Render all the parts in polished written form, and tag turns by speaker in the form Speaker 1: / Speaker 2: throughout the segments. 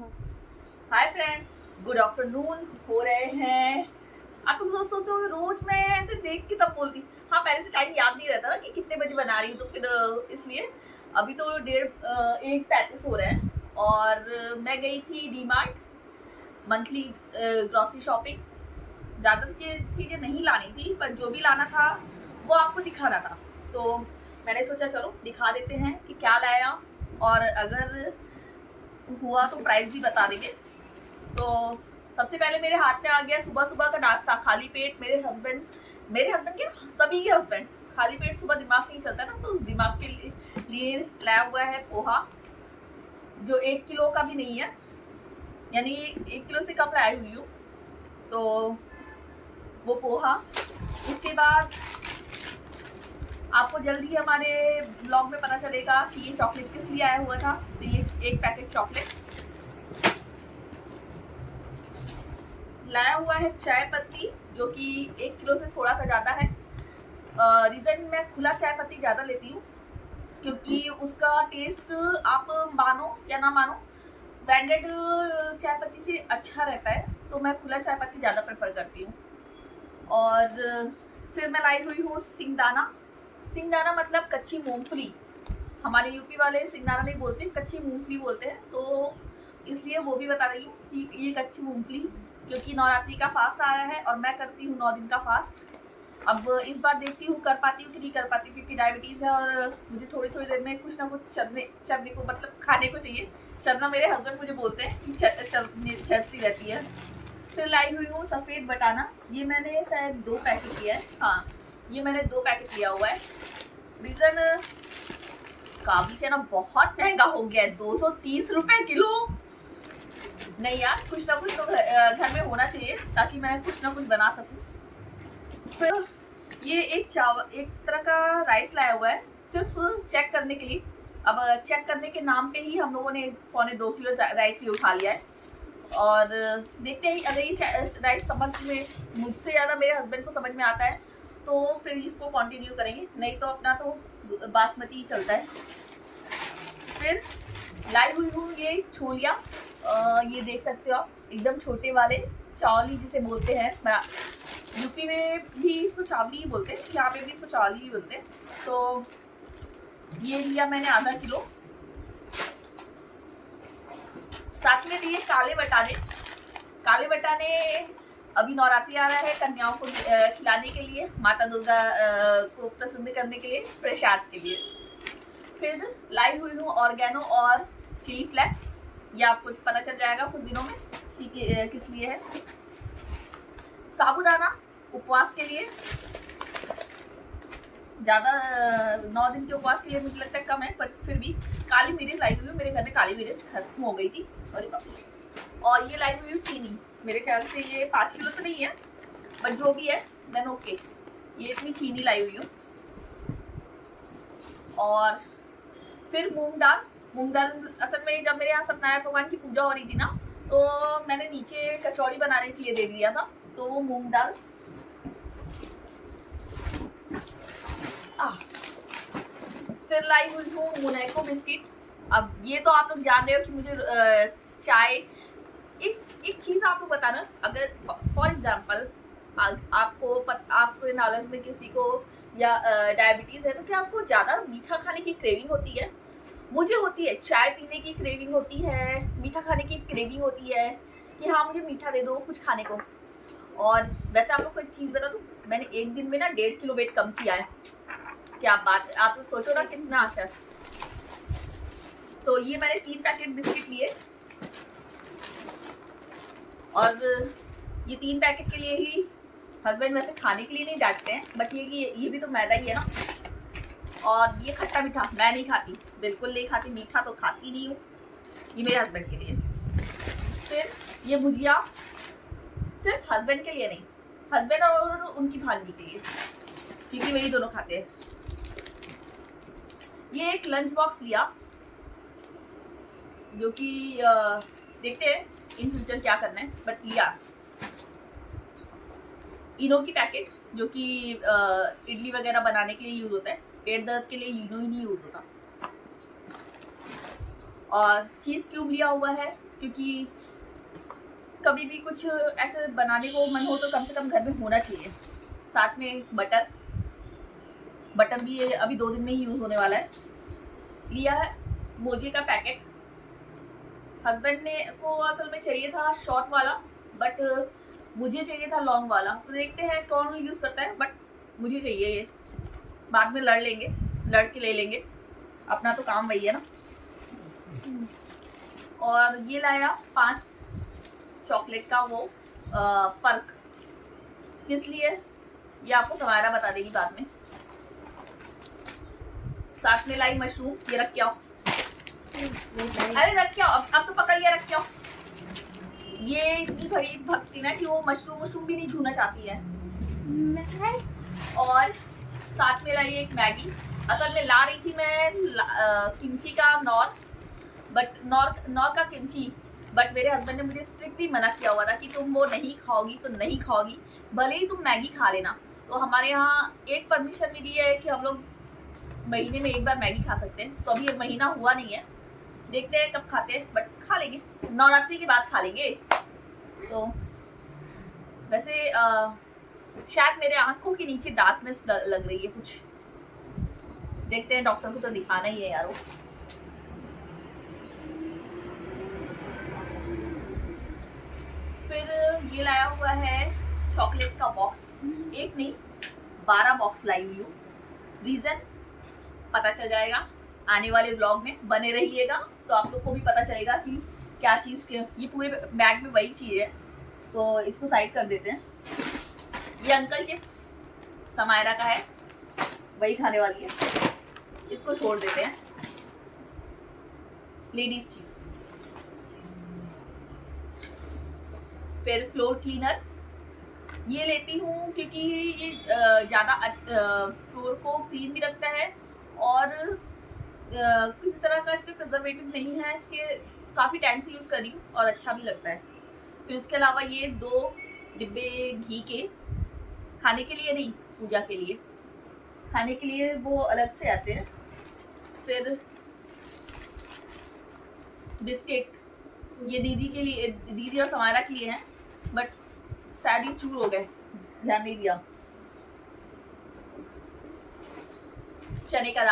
Speaker 1: Hi friends, good afternoon हो रहे हैं। आप लोग दोस्त सोचते हो रोज मैं ऐसे देख के तब बोलती। हाँ, पहले से टाइम याद नहीं रहता ना कि कितने बजे बना रही हूँ, तो फिर इसलिए अभी तो 1:35 हो रहे हैं। और मैं गई थी D mart monthly grocery shopping. ज़्यादा चीज़ें नहीं लानी थी, पर जो भी लाना था वो आपको दिखाना था। तो मैंने सोचा चलो दिखा देते हैं कि क्या लाया, और अगर हुआ तो प्राइस भी बता देंगे। तो सबसे पहले मेरे हाथ में आ गया सुबह सुबह का नाश्ता, खाली पेट। मेरे हस्बैंड क्या, सभी के हस्बैंड खाली पेट सुबह दिमाग नहीं चलता ना, तो उस दिमाग के लिए लाया हुआ है पोहा, जो 1 किलो का भी नहीं है, यानी 1 किलो से कम लाई हुई हूँ। तो वो पोहा, इसके बाद आपको जल्दी हमारे ब्लॉग में पता चलेगा कि ये चॉकलेट किस लिए आया हुआ था। तो ये एक पैकेट चॉकलेट लाया हुआ है। चाय पत्ती, जो कि 1 किलो से थोड़ा सा ज़्यादा है। रीज़न मैं खुला चाय पत्ती ज़्यादा लेती हूँ, क्योंकि उसका टेस्ट आप मानो या ना मानो ब्रांडेड चाय पत्ती से अच्छा रहता है, तो मैं खुला चाय पत्ती ज़्यादा प्रेफर करती हूँ। और फिर मैं लाई हुई हूँ सिंगदाना। सिंगदाना मतलब कच्ची मूंगफली। हमारे यूपी वाले सिंगदाना नहीं बोलते, कच्ची मूंगफली बोलते हैं, तो इसलिए वो भी बता रही हूँ कि ये कच्ची मूंगफली, क्योंकि नवरात्रि का फास्ट आ रहा है और मैं करती हूँ 9 दिन का फास्ट। अब इस बार देखती हूँ कर पाती हूँ कि नहीं कर पाती हूँ, क्योंकि डायबिटीज़ है और मुझे थोड़ी थोड़ी देर में कुछ ना कुछ चरने को, मतलब खाने को चाहिए। चरना मेरे हस्बैंड मुझे बोलते हैं कि चरती रहती है। फिर लाई हुई हूँ सफ़ेद बटाना। ये मैंने शायद 2 पैकेट लिया है। हाँ, ये मैंने 2 पैकेट लिया हुआ है। रीज़न, काबुली चना बहुत महंगा हो गया है, 230 रुपए किलो। नहीं यार, कुछ ना कुछ तो घर में होना चाहिए, ताकि मैं कुछ ना कुछ बना सकूं। फिर ये एक तरह का राइस लाया हुआ है, सिर्फ चेक करने के लिए। अब चेक करने के नाम पे ही हम लोगों ने 1.25 किलो राइस ही उठा लिया है। और देखते हैं अगर ये राइस समझ में, मुझसे ज़्यादा मेरे हस्बैंड को समझ में आता है तो फिर इसको कंटिन्यू करेंगे, नहीं तो अपना तो बासमती ही चलता है। फिर लाई हुई हूँ ये छोलिया। ये देख सकते हो आप, एकदम छोटे वाले चावली जिसे बोलते हैं। यूपी में भी इसको चावली ही बोलते हैं, यहाँ पे भी इसको चावली ही बोलते हैं। तो ये लिया मैंने आधा किलो। साथ में लिए काले बटाने। काले बटाने अभी नवरात्रि आ रहा है, कन्याओं को खिलाने के लिए, माता दुर्गा को प्रसन्न करने के लिए, प्रसाद के लिए। फिर लाई हुई हूँ ऑर्गेनो और चिली फ्लेक्स। ये आपको पता चल जाएगा कुछ दिनों में कि किस लिए है। साबूदाना उपवास के लिए, ज़्यादा 9 दिन के उपवास के लिए मुझे लगता है कम है, पर फिर भी। काली मिर्च लाई हुई हूँ, मेरे घर में काली मिर्च खत्म हो गई थी। और ये लाई हुई हूँ चीनी। मेरे ख्याल से ये 5 किलो तो नहीं है, बट जो भी है देन ओके। ये इतनी चीनी लाई हुई हूँ। और फिर मूंग दाल असल में जब मेरे यहाँ सत्यनारायण भगवान की पूजा हो रही थी ना, तो मैंने नीचे कचौड़ी बनाने के लिए दे दिया था, तो वो मूंग दाल। फिर लाई हुई हूँ मोनाको बिस्किट। अब ये तो आप लोग जान रहे हो कि मुझे चाय, एक चीज़ आपको बताना, अगर फॉर एग्जाम्पल आपको नॉलेज में किसी को या डायबिटीज़ है, तो क्या आपको ज़्यादा मीठा खाने की क्रेविंग होती है? मुझे होती है, चाय पीने की क्रेविंग होती है, मीठा खाने की क्रेविंग होती है कि हाँ मुझे मीठा दे दो कुछ खाने को। और वैसे आप लोग को एक चीज़ बता दूँ, मैंने एक दिन में ना 1.5 किलो वेट कम किया है। क्या बात है, आप सोचो ना कितना अच्छा है। तो ये मैंने 3 पैकेट बिस्किट लिए, और ये 3 पैकेट के लिए ही हस्बैंड वैसे खाने के लिए नहीं डांटते हैं, बट ये भी तो मैदा ही है ना। और ये खट्टा मीठा मैं नहीं खाती, बिल्कुल नहीं खाती, मीठा तो खाती नहीं हूँ। ये मेरे हस्बैंड के लिए। फिर ये भुजिया सिर्फ हस्बैंड के लिए नहीं, हस्बैंड और उनकी भांजी के लिए, क्योंकि वही दोनों खाते हैं। ये एक लंच बॉक्स लिया, जो कि देखते हैं इन फ्यूचर क्या करना है, बट लिया। इनो की पैकेट, जो कि इडली वगैरह बनाने के लिए यूज़ होता है, पेट दर्द के लिए इनो ही नहीं यूज़ होता। और चीज़ क्यूब लिया हुआ है, क्योंकि कभी भी कुछ ऐसे बनाने को मन हो तो कम से कम घर में होना चाहिए। साथ में बटर भी अभी 2 दिन में ही यूज़ होने वाला है। लिया है मोजे का पैकेट। हस्बैंड ने को असल में चाहिए था शॉर्ट वाला, बट मुझे चाहिए था लॉन्ग वाला। तो देखते हैं कौन यूज़ करता है, बट मुझे चाहिए ये। बाद में लड़ के ले लेंगे, अपना तो काम वही है ना। और ये लाया 5 चॉकलेट का वो पर्क। किस लिए ये आपको समायरा बता देगी बाद में। साथ में लाई मशरूम, ये रख के आओ। अरे रख के आओ, अब तो पकड़ लिया, रख के आओ। ये इतनी बड़ी भक्ति ना कि वो मशरूम भी नहीं छूना चाहती है। और साथ में लाई एक मैगी। असल में ला रही थी मैं किमची का नॉर का किमची, बट मेरे हस्बैंड ने मुझे स्ट्रिक्टली मना किया हुआ था कि तुम वो नहीं खाओगी तो नहीं खाओगी, भले ही तुम मैगी खा लेना। तो हमारे यहाँ एक परमिशन मिली है कि हम लोग महीने में एक बार मैगी खा सकते हैं। तो अभी एक महीना हुआ नहीं है, देखते हैं कब खाते हैं, बट खा लेंगे, नवरात्रि के बाद खा लेंगे। तो वैसे शायद मेरे आंखों के नीचे डार्कनेस लग रही है कुछ, देखते हैं, डॉक्टर को तो दिखाना ही है यारो। फिर ये लाया हुआ है चॉकलेट का बॉक्स। एक नहीं 12 बॉक्स लाई हुई हूँ। रीजन पता चल जाएगा आने वाले व्लॉग में, बने रहिएगा तो आप लोग को भी पता चलेगा कि क्या चीज़ के। ये पूरे बैग में वही चीज़ है, तो इसको साइड कर देते हैं। ये अंकल चिप्स समायरा का है, वही खाने वाली है, इसको छोड़ देते हैं। लेडीज चीज। फिर फ्लोर क्लीनर ये लेती हूँ क्योंकि ये ज़्यादा फ्लोर को क्लीन भी रखता है और किसी तरह का इसमें प्रिजर्वेटिव नहीं है, इसके काफ़ी टाइम से यूज़ कर रही हूँ और अच्छा भी लगता है। फिर इसके अलावा ये 2 डिब्बे घी के, खाने के लिए नहीं, पूजा के लिए। खाने के लिए वो अलग से आते हैं। फिर बिस्किट ये दीदी के लिए, दीदी और समायरा के लिए हैं, बट शायद ये चूर हो गए, ध्यान नहीं दिया। चने का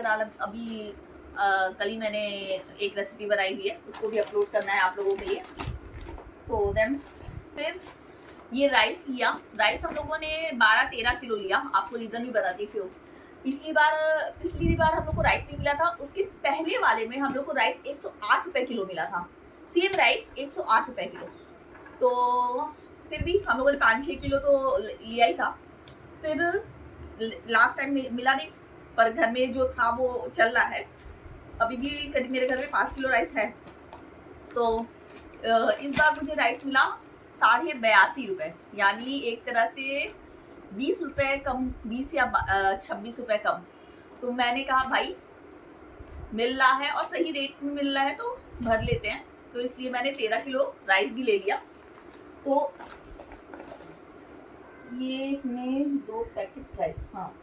Speaker 1: दाल अभी कल ही मैंने एक रेसिपी बनाई हुई है, उसको भी अपलोड करना है आप लोगों के लिए। तो देन फिर ये राइस लिया। राइस हम लोगों ने 12-13 किलो लिया। आपको रीज़न भी बताती हूँ। पिछली बार हम लोग को राइस नहीं मिला था, उसके पहले वाले में हम लोग को राइस 108 रुपये किलो मिला था। सेम राइस 108 रुपये किलो। तो फिर भी हम लोगों ने 5-6 किलो तो लिया ही था। फिर लास्ट टाइम मिला नहीं, पर घर में जो था वो चल रहा है। अभी भी करीब मेरे घर में 5 किलो राइस है। तो इस बार मुझे राइस मिला 82.5 रुपये, यानी एक तरह से 20 रुपये कम, 20 या 26 रुपये कम। तो मैंने कहा भाई मिल रहा है और सही रेट में मिल रहा है तो भर लेते हैं। तो इसलिए मैंने 13 किलो राइस भी ले लिया। तो ये इसमें 2 पैकेट राइस, हाँ,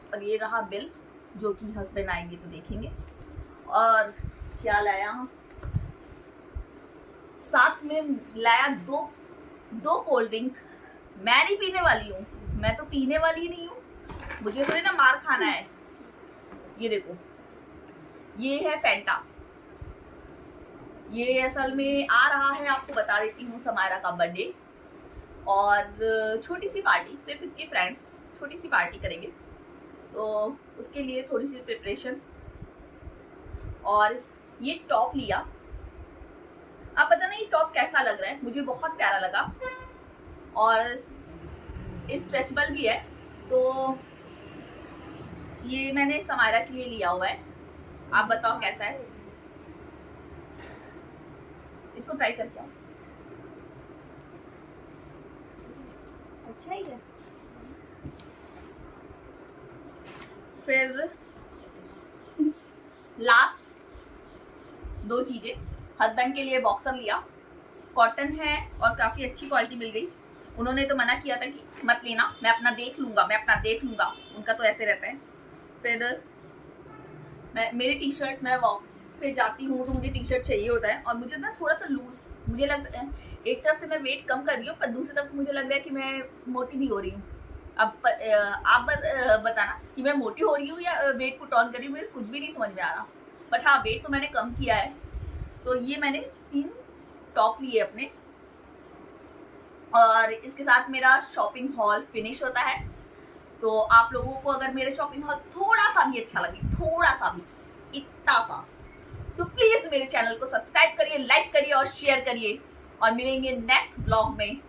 Speaker 1: और ये रहा बिल, जो कि हस्बैंड आएंगे तो देखेंगे। और क्या लाया, साथ में लाया 2 कोल्ड ड्रिंक। मैं नहीं पीने वाली हूँ, मैं तो पीने वाली नहीं हूँ, मुझे थोड़ी ना मार खाना है। ये देखो, ये है फैंटा। ये असल में आ रहा है, आपको बता देती हूँ, समायरा का बर्थडे और छोटी सी पार्टी, सिर्फ इसके फ्रेंड्स छोटी सी पार्टी करेंगे, तो उसके लिए थोड़ी सी प्रिपरेशन। और ये टॉप लिया। आप पता नहीं टॉप कैसा लग रहा है, मुझे बहुत प्यारा लगा और स्ट्रेचेबल भी है। तो ये मैंने समायरा के लिए लिया हुआ है। आप बताओ कैसा है, इसको ट्राई करके आओ। अच्छा ही है। फिर लास्ट 2 चीजें, हस्बैंड के लिए बॉक्सर लिया, कॉटन है और काफ़ी अच्छी क्वालिटी मिल गई। उन्होंने तो मना किया था कि मत लेना, मैं अपना देख लूँगा, उनका तो ऐसे रहता है। फिर मेरी टी शर्ट, मैं वॉक पे जाती हूँ तो मुझे टी शर्ट चाहिए होता है, और मुझे ना थोड़ा सा लूज, मुझे लगता है एक तरफ से मैं वेट कम कर रही हूँ, पर दूसरी तरफ से मुझे लग रहा है कि मैं मोटी भी हो रही हूँ। अब आप बताना कि मैं मोटी हो रही हूँ या वेट पुट ऑन कर रही हूँ, मुझे कुछ भी नहीं समझ में आ रहा। बट हाँ, वेट तो मैंने कम किया है। तो ये मैंने 3 टॉप लिए अपने, और इसके साथ मेरा शॉपिंग हॉल फिनिश होता है। तो आप लोगों को अगर मेरे शॉपिंग हॉल थोड़ा सा भी अच्छा लगे, थोड़ा सा भी, इतना सा, तो प्लीज मेरे चैनल को सब्सक्राइब करिए, लाइक करिए और शेयर करिए, और मिलेंगे नेक्स्ट ब्लॉग में।